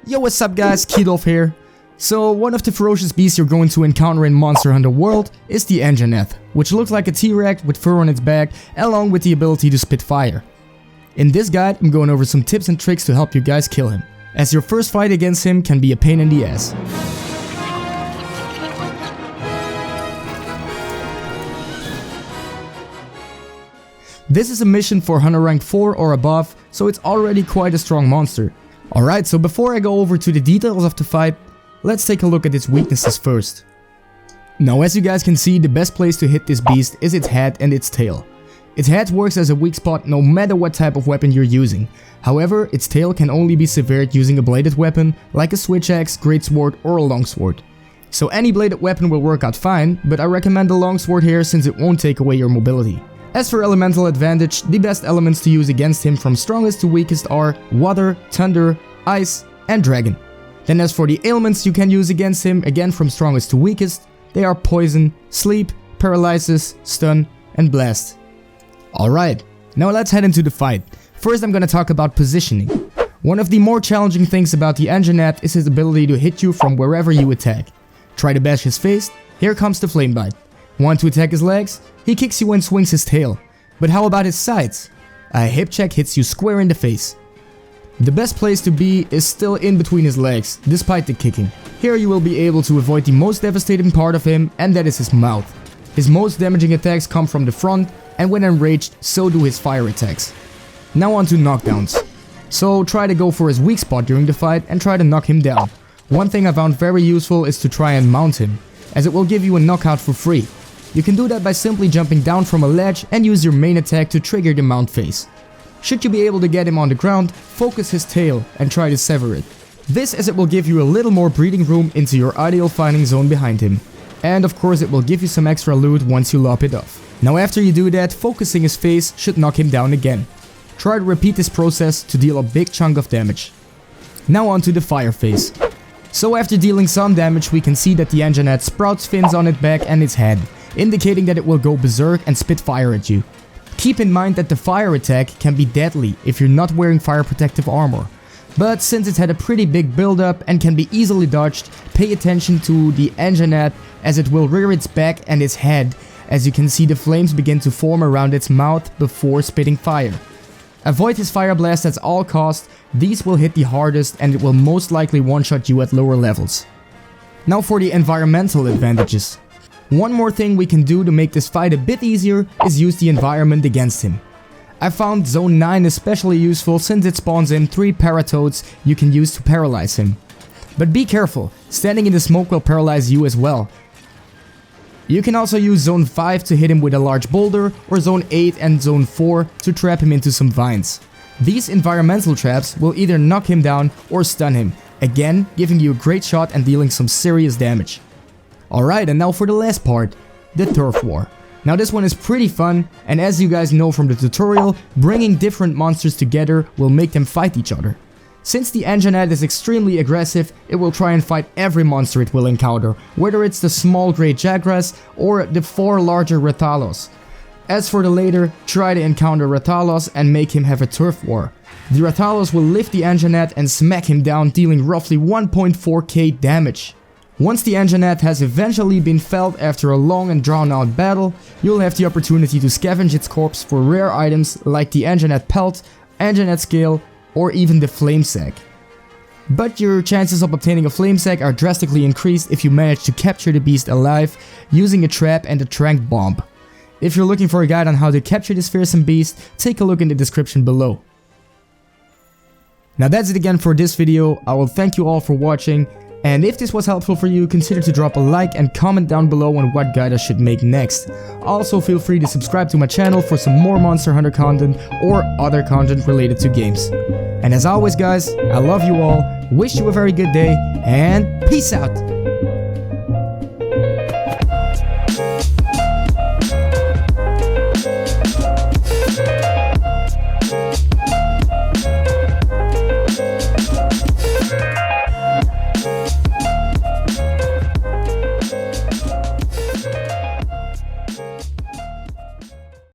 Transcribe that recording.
Yo, what's up guys, Keydolf here. So one of the ferocious beasts you're going to encounter in Monster Hunter World is the Anjanath, which looks like a T-Rex with fur on its back along with the ability to spit fire. In this guide I'm going over some tips and tricks to help you guys kill him, as your first fight against him can be a pain in the ass. This is a mission for Hunter rank 4 or above, so it's already quite a strong monster. Alright, so before I go over to the details of the fight, let's take a look at its weaknesses first. Now as you guys can see, the best place to hit this beast is its head and its tail. Its head works as a weak spot no matter what type of weapon you're using. However, its tail can only be severed using a bladed weapon like a switch axe, greatsword or a longsword. So any bladed weapon will work out fine, but I recommend the longsword here since it won't take away your mobility. As for elemental advantage, the best elements to use against him from strongest to weakest are water, thunder, ice and dragon. Then as for the ailments you can use against him, again from strongest to weakest, they are poison, sleep, paralysis, stun and blast. Alright, now let's head into the fight. First I'm gonna talk about positioning. One of the more challenging things about the Anjanath is his ability to hit you from wherever you attack. Try to bash his face, here comes the flame bite. Want to attack his legs? He kicks you and swings his tail. But how about his sides? A hip check hits you square in the face. The best place to be is still in between his legs, despite the kicking. Here you will be able to avoid the most devastating part of him, and that is his mouth. His most damaging attacks come from the front, and when enraged, so do his fire attacks. Now on to knockdowns. So try to go for his weak spot during the fight and try to knock him down. One thing I found very useful is to try and mount him, as it will give you a knockout for free. You can do that by simply jumping down from a ledge and use your main attack to trigger the mount phase. Should you be able to get him on the ground, focus his tail and try to sever it. This, as it will give you a little more breathing room into your ideal fighting zone behind him. And of course it will give you some extra loot once you lop it off. Now after you do that, focusing his face should knock him down again. Try to repeat this process to deal a big chunk of damage. Now on to the fire phase. So after dealing some damage, we can see that the Anjanath sprouts fins on its back and its head, indicating that it will go berserk and spit fire at you. Keep in mind that the fire attack can be deadly if you're not wearing fire protective armor. But since it had a pretty big buildup and can be easily dodged, pay attention to the Anjanath as it will rear its back and its head, as you can see the flames begin to form around its mouth before spitting fire. Avoid his fire blast at all costs, these will hit the hardest and it will most likely one-shot you at lower levels. Now for the environmental advantages. One more thing we can do to make this fight a bit easier is use the environment against him. I found Zone 9 especially useful since it spawns in 3 paratoads you can use to paralyze him. But be careful, standing in the smoke will paralyze you as well. You can also use Zone 5 to hit him with a large boulder, or Zone 8 and Zone 4 to trap him into some vines. These environmental traps will either knock him down or stun him, again giving you a great shot and dealing some serious damage. Alright, and now for the last part, the turf war. Now this one is pretty fun, and as you guys know from the tutorial, bringing different monsters together will make them fight each other. Since the Anjanath is extremely aggressive, it will try and fight every monster it will encounter, whether it's the small grey Jagras or the 4 larger Rathalos. As for the later, try to encounter Rathalos and make him have a turf war. The Rathalos will lift the Anjanath and smack him down, dealing roughly 1.4k damage. Once the Anjanath has eventually been felled after a long and drawn out battle, you'll have the opportunity to scavenge its corpse for rare items like the Anjanath pelt, Anjanath scale, or even the flame sack. But your chances of obtaining a flame sack are drastically increased if you manage to capture the beast alive using a trap and a trank bomb. If you're looking for a guide on how to capture this fearsome beast, take a look in the description below. Now that's it again for this video. I will thank you all for watching. And if this was helpful for you, consider to drop a like and comment down below on what guide I should make next. Also feel free to subscribe to my channel for some more Monster Hunter content or other content related to games. And as always guys, I love you all, wish you a very good day, and peace out!